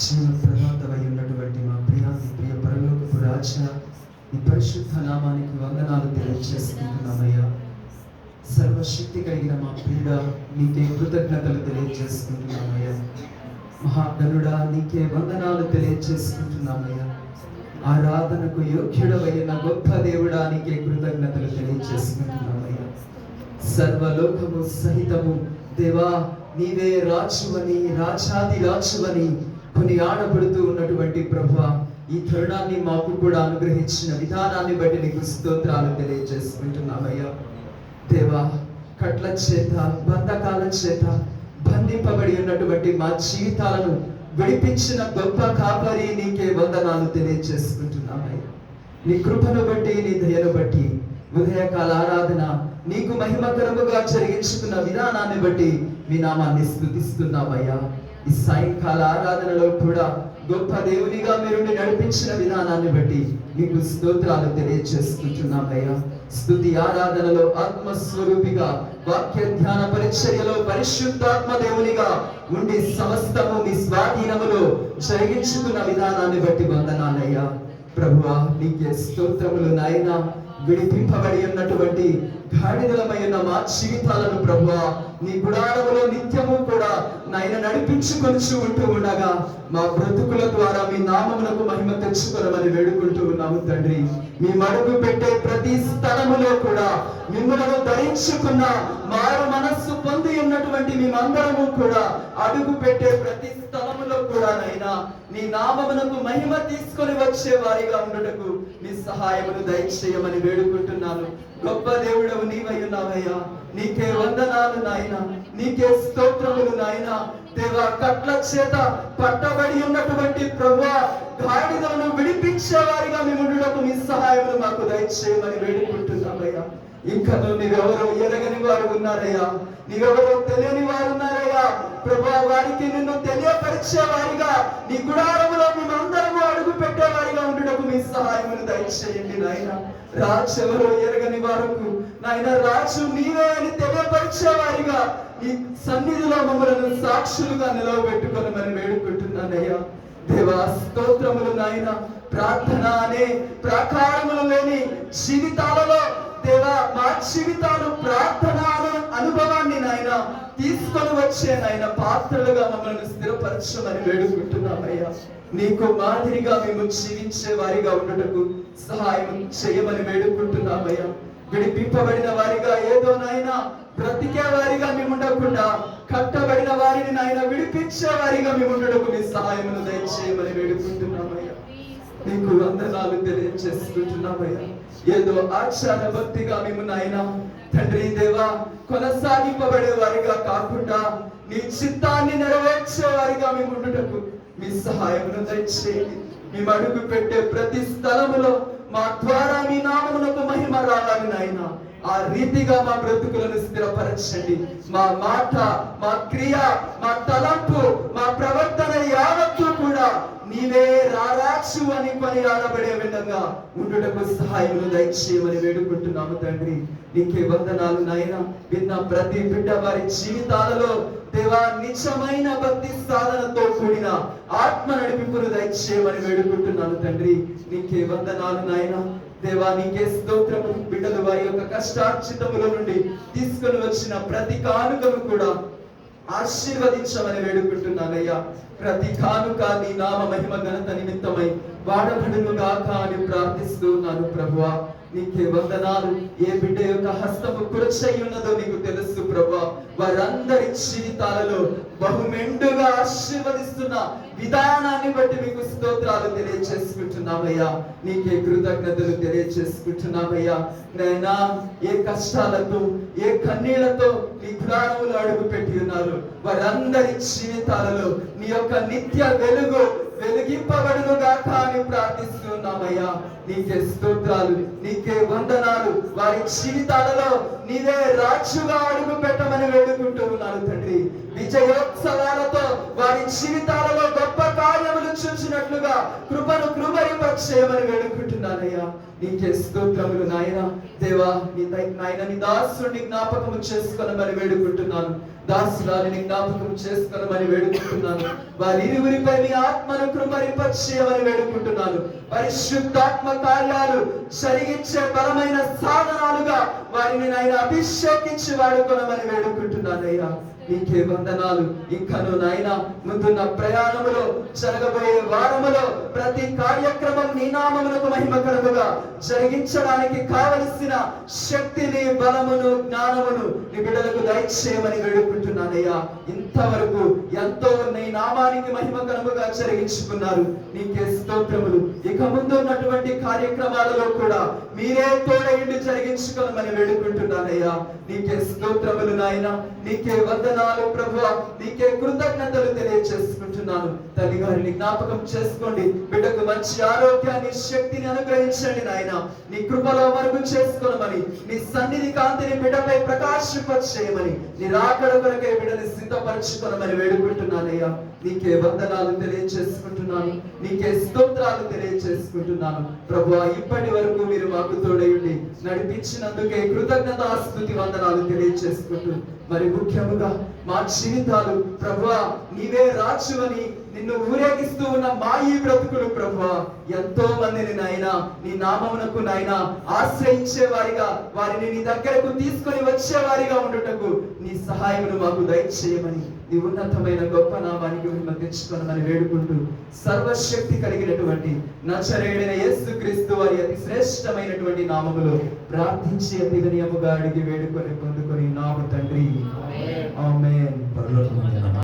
జీవ ప్రదాతమై ఉన్నటువంటి మా ప్రియ పరలోకపు రాజా, ఈ పరిశుద్ధ నామానికి వందనాలు తెలియజేసుకుంటున్నామయ్యా. సర్వశక్తి కలిగిన మా ప్రియుడా, నీకే కృతజ్ఞతలు తెలియజేసుకుంటున్నామయ్యా. మహాగణుడా, నీకే వందనాలు తెలియజేసుకుంటున్నామయ్యా. ఆరాధనకు యోగ్యుడవైన గొప్ప దేవుడా, నీకే కృతజ్ఞతలు తెలియజేసుకుంటున్నామయ్యా. సర్వలోకము సహితము దేవా, నీవే రాజువని, రాజాది రాజువని కొన్ని ఆడబడుతూ ఉన్నటువంటి ప్రభువా, ఈ తరుణాన్ని మాకు కూడా అనుగ్రహించిన విధానాన్ని బట్టి నీకు స్తోత్రాలు తెలియజేసుకుంటున్నామయ్యా. దేవా, కట్ల చేత, బంధకాల చేత బంధింపబడి ఉన్నటువంటి మా జీవితాలను విడిపించిన గొప్ప కాపరి నీకే వందనాలు తెలియజేసుకుంటున్నామయ్యా. నీ కృపను బట్టి, నీ దయను బట్టి ఉదయకాల ఆరాధన నీకు మహిమకరముగా జరిగించుకున్న విధానాన్ని బట్టి మీ నామాన్ని స్తుతిస్తున్నామయ్యా. ఈ సాయంకాల ఆరాధనలో కూడా గొప్ప దేవునిగా మీరు నడిపించిన విధానాన్ని బట్టి మీకు స్తోత్రాలు తెలియజేసుకుంటున్నామయ్యా. స్తుతి ఆరాధనలో ఆత్మస్వరూపిగా, వాక్య ధ్యాన పరిచర్యలో పరిశుద్ధాత్మ దేవునిగా ఉండి సమస్తము మీ స్వాధీనములో జరిగించుకున్న విధానాన్ని బట్టి వందనాలయ్యా. ప్రభువా, నీకే స్తోత్రములు నాయనా. విడిపింపబడి ఉన్నటువంటి గాడిదలమైన మా జీవితాలను ప్రభువా, నీ గుడారములో నిత్యము కూడా నాయన నడిపించుకొని ఉంటూ ఉండగా మా బ్రతుకుల ద్వారా మీ నామమునకు మహిమ తెచ్చుకోనమని వేడుకుంటూ ఉన్నాము తండ్రి. మీ మడుగు పెట్టే ప్రతి స్థలములో కూడా మిమ్మల్ని ధరించుకున్న మారు మనస్సు పొంది ఉన్నటువంటి మేమందరము కూడా అడుగు పెట్టే ప్రతి స్థలములో కూడా నైనా నీ నామమునకు మహిమ తీసుకొని వచ్చే వారిగా ఉండటకు నీ సహాయమును దయచేయమని వేడుకుంటున్నాను. గొప్ప దేవుడవు నీవై ఉన్నావయ్యా. నీకే వందనాలు నాయనా, నీకే స్తోత్రములు నాయనా. దేవా, కట్ల చేత పట్టబడి ఉన్నటువంటి ప్రభువా, గాడిదలను విడిపించే వారిగా మేము ఉండటకు మీ సహాయమును మాకు దయచేయమని వేడుకుంటున్నామయ్యా. ఇంకా నీవెవరో ఎరగని వారు ఉన్నారయ్యా, నీవెవరో తెలియని వారు ఉన్నారయ్యా. ప్రభువా, వారికి నిన్ను తెలియపరిచే వారిగా నీ గుడారములో మేమందరము అడుగు పెట్టేవారిగా ఉండటకు మీ సహాయమును దయచేయండి నాయన. రాజు ఎవరో ఎరగని వారికి నాయన, రాజు నీవే అని తెలియపరిచే వారిగా ఈ సన్నిధిలో మమ్మల్ని సాక్షులుగా నిలవబెట్టుకొనమని వేడుకుంటున్నానయ్యా. దేవా, స్తోత్రములు నాయన. ప్రార్థన అనే ప్రాకారములు లేని జీవితాలలో దేవా, మా జీవితాలు ప్రార్థన అనుభవాన్ని నాయన తీసుకొని వచ్చే నాయన పాత్రలుగా మమ్మల్ని స్థిరపరచమని వేడుకుంటున్నామయ్యా. నీకు మాదిరిగా మేము జీవించే వారిగా ఉండటకు సహాయం చేయమని వేడుకుంటున్నామయ్యా. విడిపింపబడిన వారిగా ఏదో నాయన బ్రతికే వారిగా మేము ఉండకుండా కట్టబడిన వారిని నాయన విడిపించే వారిగా మేము ఉండటకు మీ సహాయమును దయచేయమని వేడుకుంటున్నామయ్యా. నీకు వందనాలు తెలియజేసుకుంటున్నామయ్యా. ఏదో ఆచార భక్తిగా మేము నాయన తండ్రి దేవా కొనసాగింపబడే వారిగా కాకుండా నీ చిత్తాన్ని నెరవేర్చే వారిగా మేము ఉండటకు మీ సహాయమును దయచేయండి. మేము అడుగు పెట్టే ప్రతి స్థలములో మా ద్వారా మీ నామమునకు మహిమ రావాలి నాయన. ఆ రీతిగా మా బ్రతుకులను స్థిరపరచండి. మా మాట, మా క్రియ, మా తలంపు, మా ప్రవర్తన యావత్తు కూడా నీవే రారాచు అని కొని ఆడబడే విధంగా ఉండుటకు సహాయమును దయచేయమని వేడుకుంటున్నాము తండ్రి. నీకే వందనాలు నాయన. విన్న ప్రతి బిడ్డ వారి జీవితాలలో దేవా నిజమైన భక్తి సాధనతో కూడిన ఆత్మ నడిపింపును దయచేయమని వేడుకుంటున్నాను తండ్రి. నీకే వందనాలు నాయన. దేవా, నీకే స్తోత్రము. బిడ్డలు వారి యొక్క కష్టార్జితముల నుండి తీసుకొని వచ్చిన ప్రతి కానుకను కూడా ఆశీర్వదించమని వేడుకుంటున్నానయ్యా. ప్రతి కానుక నీ నామ మహిమ ఘనత నిమిత్తమై వాడబడును గాక అని ప్రార్థిస్తూ ఉన్నాను ప్రభువా. నీకే వందనాలు. ఏ బిడ్డ యొక్క హస్తము కురచై ఉన్నదో నీకు తెలుసు ప్రభువా. వారందరి జీవితాలలో బహుమెండుగా ఆశీర్వదిస్తున్న విధానాన్ని బట్టి మీకు స్తోత్రాలు తెలియజేసుకుంటున్నామయ్యా. నీకే కృతజ్ఞతలు తెలియజేసుకుంటున్నామయ్యా. నైనా ఏ కష్టాలతో, ఏ కన్నీళ్లతో నీ గుడారములో అడుగు పెట్టి ఉన్నారు వారందరి జీవితాలలో నీ యొక్క నిత్య వెలుగు వెలిగింపబడును గాక అని ప్రార్థిస్తున్నామయ్యా. నీకే స్తోత్రాలు, నీకే వందనాలు. వారి జీవితాలలో నీవే రాజుగా అడుగు పెట్టమని వేడుకుంటూ ఉన్నాను తండ్రి. విజయోత్సవాలతో వారి జీవితాలలో గొప్ప కార్యములు చూచినట్లుగా కృపను కృపరింపచేయమని వేడుకుంటున్నానయ్యా. నీకే స్తోత్రములు నాయన. దేవా నాయన నీ దాసుని జ్ఞాపకము చేసుకోనమని వేడుకుంటున్నాను. దాసురాలిని జ్ఞాపకం చేసుకోనమని వేడుకుంటున్నాను. వారి ఇరువురిపై నీ ఆత్మను కృపరింపచేయమని వేడుకుంటున్నాను. పరిశుద్ధాత్మ కార్యాలు జరిగించే బలమైన సాధనాలుగా వారిని నాయన అభిషేకించి వాడుకోనమని వేడుకుంటున్నానయ్యా. నీకే వందనాలు. ఇంకను నాయన ముందున్న ప్రయాణములో జరగబోయే వారములో ప్రతి కార్యక్రమం నీ నామమునకు మహిమకరముగా జరిగించడానికి కావలసిన శక్తిని, బలమును, జ్ఞానమును నీ బిడ్డలకు దయచేయమని వేడుకుంటున్నానయ్యా. ఇంతవరకు ఎంతో నీ నామానికి మహిమకరముగా జరిగించుకున్నారు. నీకే స్తోత్రములు. ఇక ముందు ఉన్నటువంటి కార్యక్రమాలలో కూడా మీరే తోడయుండి జరిగించుకోమని వేడుకుంటున్నానయ్యా. నీకే స్తోత్రములు నాయన. నీకే వందనాలు ప్రభువా. నీకే కృతజ్ఞతలు తెలియజేసుకుంటున్నాను. తల్లి గారిని జ్ఞాపకం చేసుకోండి. బిడ్డకు మంచి ఆరోగ్యాన్ని, శక్తిని అనుగ్రహించండి నాయన. నీ కృపలో మరుగు చేసుకోనమని, నీ సన్నిధి కాంతిని బిడ్డపై ప్రకాశింపచేయమని, నీ రాకడ కొరకై బిడ్డని సిద్ధపరచుకోనమని వేడుకుంటున్నానయ్యా. నీకే వందనాలు తెలియజేసుకుంటున్నాను. నీకే స్తోత్రాలు తెలియజేసుకుంటున్నాను ప్రభువా. ఇప్పటి వరకు మీరు మాకు తోడయుండి నడిపించినందుకే కృతజ్ఞతాస్తుతి వందనాలు తెలియజేసుకుంటూ, మరి ముఖ్యముగా మా జీవితాలు ప్రభువా నీవే రాజువని నిన్ను ఊరేగిస్తూ ఉన్న మా ఈ బ్రతుకులు ప్రభువా ఎంతో మందిని నాయనా నీ నామమునకు నాయనా ఆశ్రయించే వారిగా, వారిని నీ దగ్గరకు తీసుకొని వచ్చేవారిగా ఉండుటకు నీ సహాయమును మాకు దయచేయమని, నీ ఉన్నతమైన గొప్ప నామానికి మహిమ తెచ్చుకోనమని వేడుకుంటూ, సర్వశక్తి కలిగినటువంటి నజరేయుడైన యేసుక్రీస్తు వారి అతి శ్రేష్టమైనటువంటి నామములో ప్రార్థించి అతి వినయముగా అడిగి వేడుకొని పొందుకొని నాము తండ్రి. ఆమేన్.